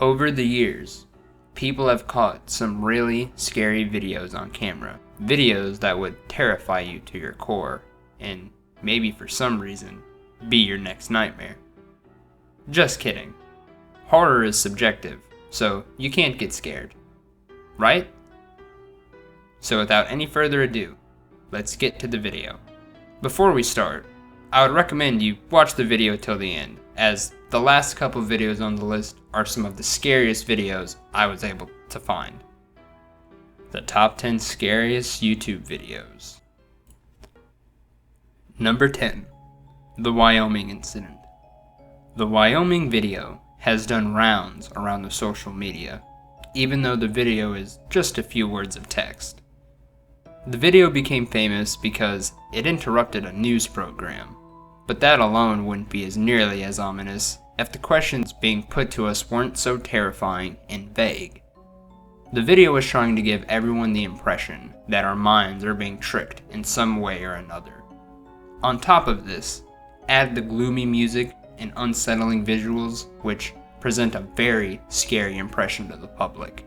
Over the years, people have caught some really scary videos on camera. Videos that would terrify you to your core and maybe for some reason be your next nightmare. Just kidding. Horror is subjective, so you can't get scared. Right? So without any further ado, let's get to the video. Before we start, I would recommend you watch the video till the end, as the last couple videos on the list are some of the scariest videos I was able to find. The top 10 scariest YouTube videos. Number 10. The Wyoming Incident. The Wyoming video has done rounds around the social media, even though the video is just a few words of text. The video became famous because it interrupted a news program, but that alone wouldn't be nearly as ominous if the questions being put to us weren't so terrifying and vague. The video was trying to give everyone the impression that our minds are being tricked in some way or another. On top of this, add the gloomy music and unsettling visuals, which present a very scary impression to the public.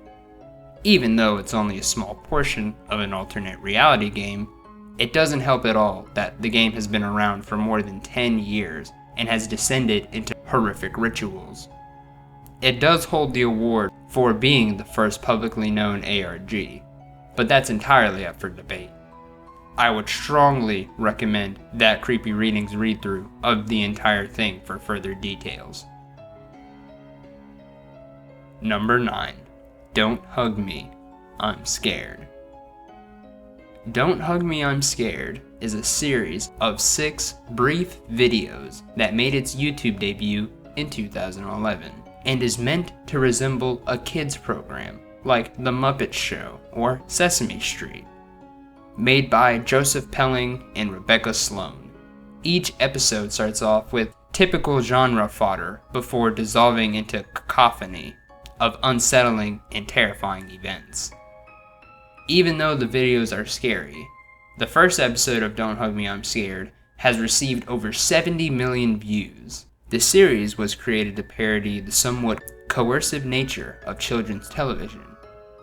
Even though it's only a small portion of an alternate reality game, it doesn't help at all that the game has been around for more than 10 years and has descended into horrific rituals. It does hold the award for being the first publicly known ARG, but that's entirely up for debate. I would strongly recommend that Creepy Readings read-through of the entire thing for further details. Number 9. Don't Hug Me, I'm Scared. Don't Hug Me, I'm Scared is a series of 6 brief videos that made its YouTube debut in 2011 and is meant to resemble a kids program like The Muppet Show or Sesame Street. Made by Joseph Pelling and Rebecca Sloan. Each episode starts off with typical genre fodder before dissolving into cacophony of unsettling and terrifying events. Even though the videos are scary, the first episode of Don't Hug Me, I'm Scared has received over 70 million views. The series was created to parody the somewhat coercive nature of children's television,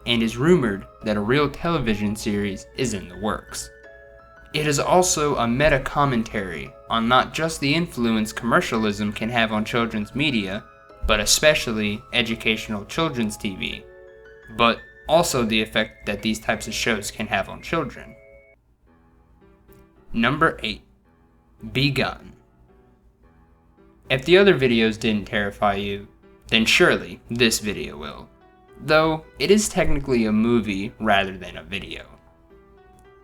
and is rumored that a real television series is in the works. It is also a meta-commentary on not just the influence commercialism can have on children's media, but especially educational children's TV, but also the effect that these types of shows can have on children. Number 8. Begotten. If the other videos didn't terrify you, then surely this video will, though it is technically a movie rather than a video.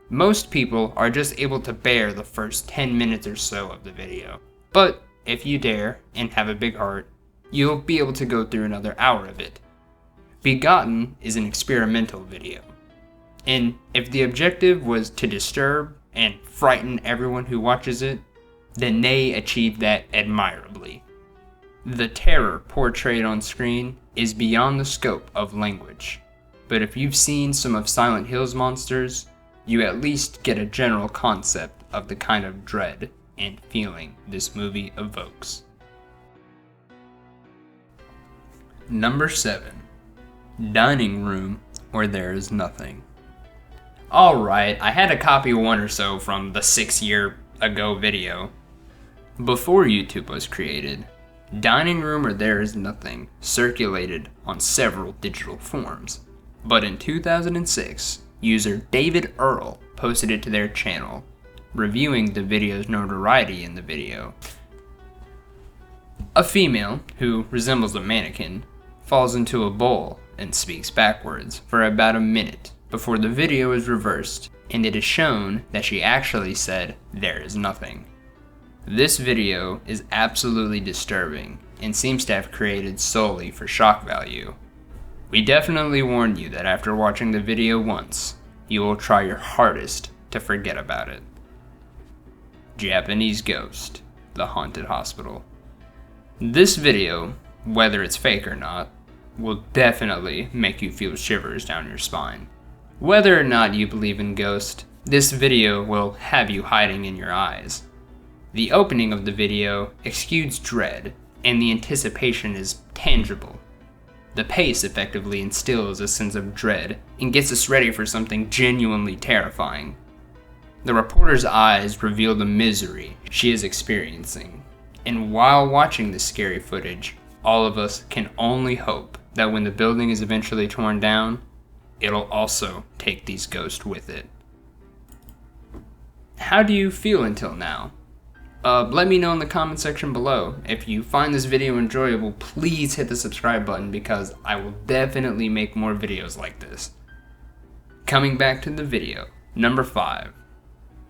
Most people are just able to bear the first 10 minutes or so of the video, but if you dare and have a big heart, you'll be able to go through another hour of it. Begotten is an experimental video, and if the objective was to disturb and frighten everyone who watches it, then they achieved that admirably. The terror portrayed on screen is beyond the scope of language, but if you've seen some of Silent Hill's monsters, you at least get a general concept of the kind of dread and feeling this movie evokes. Number 7. Dining Room Where There Is Nothing. Alright, I had to copy one or so from the 6-year ago video. Before YouTube was created, Dining Room Where There Is Nothing circulated on several digital forms, but in 2006, user David Earl posted it to their channel, reviewing the video's notoriety in the video. A female, who resembles a mannequin, falls into a bowl and speaks backwards for about a minute before the video is reversed, and it is shown that she actually said, "There is nothing." This video is absolutely disturbing and seems to have created solely for shock value. We definitely warn you that after watching the video once, you will try your hardest to forget about it. Japanese Ghost, the Haunted Hospital. This video, whether it's fake or not, will definitely make you feel shivers down your spine. Whether or not you believe in ghosts, this video will have you hiding in your eyes. The opening of the video exudes dread, and the anticipation is tangible. The pace effectively instills a sense of dread and gets us ready for something genuinely terrifying. The reporter's eyes reveal the misery she is experiencing, and while watching this scary footage, all of us can only hope that when the building is eventually torn down, it'll also take these ghosts with it. How do you feel until now? Let me know in the comment section below. If you find this video enjoyable, please hit the subscribe button because I will definitely make more videos like this. Coming back to the video, number 5.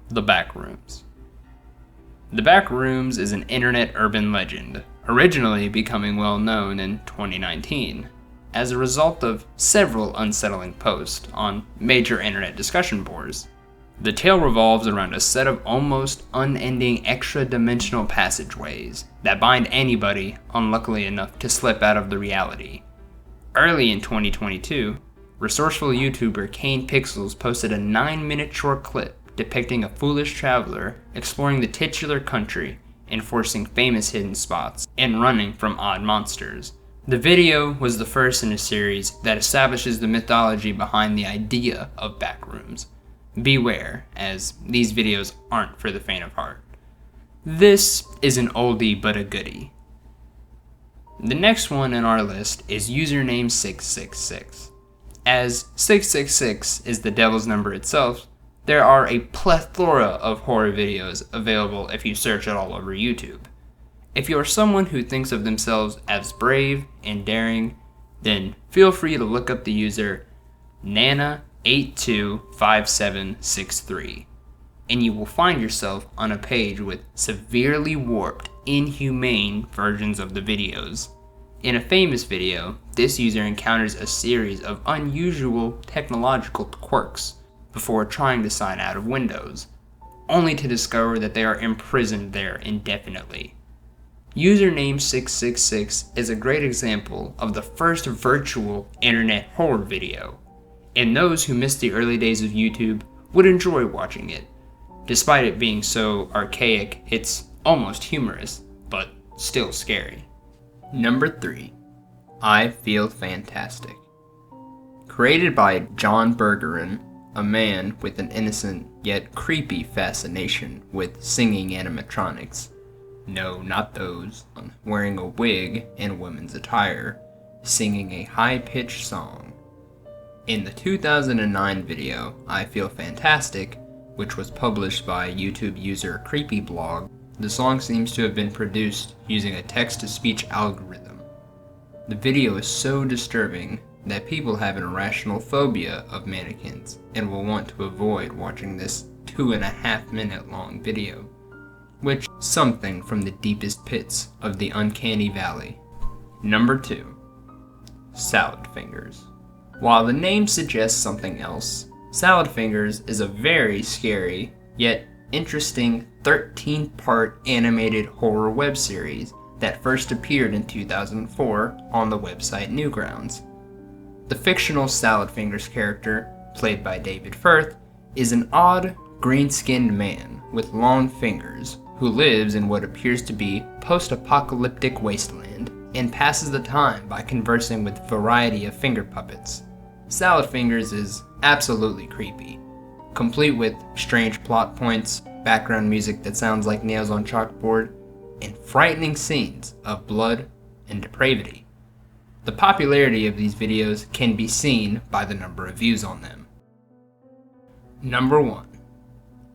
The Backrooms. The Backrooms is an internet urban legend, originally becoming well known in 2019, as a result of several unsettling posts on major internet discussion boards. The tale revolves around a set of almost unending extra-dimensional passageways that bind anybody unlucky enough to slip out of the reality. Early in 2022, resourceful YouTuber Kane Pixels posted a 9-minute short clip depicting a foolish traveler exploring the titular country, enforcing famous hidden spots, and running from odd monsters. The video was the first in a series that establishes the mythology behind the idea of backrooms. Beware, as these videos aren't for the faint of heart. This is an oldie but a goodie. The next one in our list is username 666. As 666 is the devil's number itself, there are a plethora of horror videos available if you search it all over YouTube. If you are someone who thinks of themselves as brave and daring, then feel free to look up the user Nana825763, and you will find yourself on a page with severely warped, inhumane versions of the videos. In a famous video, this user encounters a series of unusual technological quirks before trying to sign out of Windows, only to discover that they are imprisoned there indefinitely. Username 666 is a great example of the first virtual internet horror video, and those who missed the early days of YouTube would enjoy watching it. Despite it being so archaic, it's almost humorous, but still scary. Number 3. I Feel Fantastic. Created by John Bergeron, a man with an innocent yet creepy fascination with singing animatronics. No, not those. Wearing a wig and women's attire, singing a high-pitched song. In the 2009 video, I Feel Fantastic, which was published by YouTube user CreepyBlog, the song seems to have been produced using a text-to-speech algorithm. The video is so disturbing that people have an irrational phobia of mannequins and will want to avoid watching this 2.5-minute long video, which is something from the deepest pits of the uncanny valley. Number 2. Salad Fingers. While the name suggests something else, Salad Fingers is a very scary, yet interesting 13-part animated horror web series that first appeared in 2004 on the website Newgrounds. The fictional Salad Fingers character, played by David Firth, is an odd, green-skinned man with long fingers who lives in what appears to be post-apocalyptic wasteland and passes the time by conversing with a variety of finger puppets. Salad Fingers is absolutely creepy, complete with strange plot points, background music that sounds like nails on chalkboard, and frightening scenes of blood and depravity. The popularity of these videos can be seen by the number of views on them. Number 1.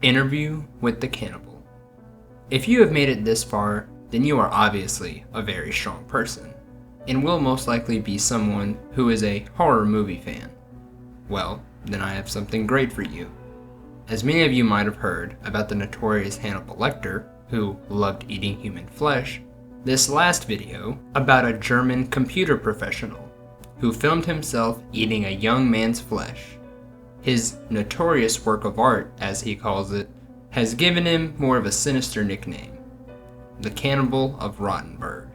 Interview with the Cannibal. If you have made it this far, then you are obviously a very strong person, and will most likely be someone who is a horror movie fan. Well, then I have something great for you. As many of you might have heard about the notorious Hannibal Lecter, who loved eating human flesh, this last video about a German computer professional who filmed himself eating a young man's flesh. His notorious work of art, as he calls it, has given him more of a sinister nickname, the Cannibal of Rottenburg.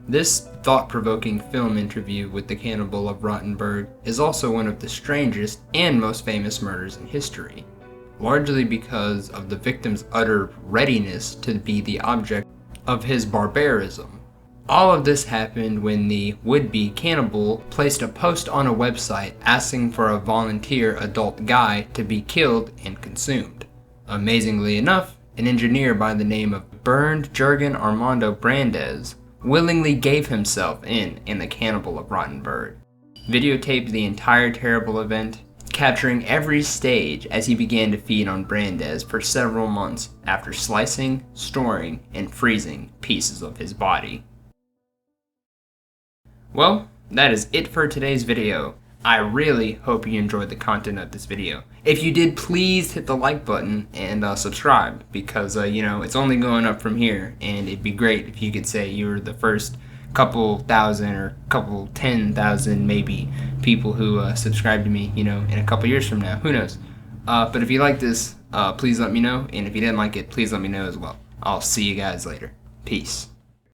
This thought-provoking film interview with the Cannibal of Rottenburg is also one of the strangest and most famous murders in history, largely because of the victim's utter readiness to be the object of his barbarism. All of this happened when the would-be cannibal placed a post on a website asking for a volunteer adult guy to be killed and consumed. Amazingly enough, an engineer by the name of Bernd Jurgen Armando Brandes willingly gave himself in the cannibal of Rotten Bird, videotaped the entire terrible event, capturing every stage as he began to feed on Brandes for several months after slicing, storing, and freezing pieces of his body. Well, that is it for today's video. I really hope you enjoyed the content of this video. If you did, please hit the like button and subscribe, because it's only going up from here, and it'd be great if you could say you were the first couple thousand or couple 10,000 maybe people who subscribe to me, in a couple years from now. Who knows? But if you like this, please let me know, and if you didn't like it, please let me know as well. I'll see you guys later. Peace.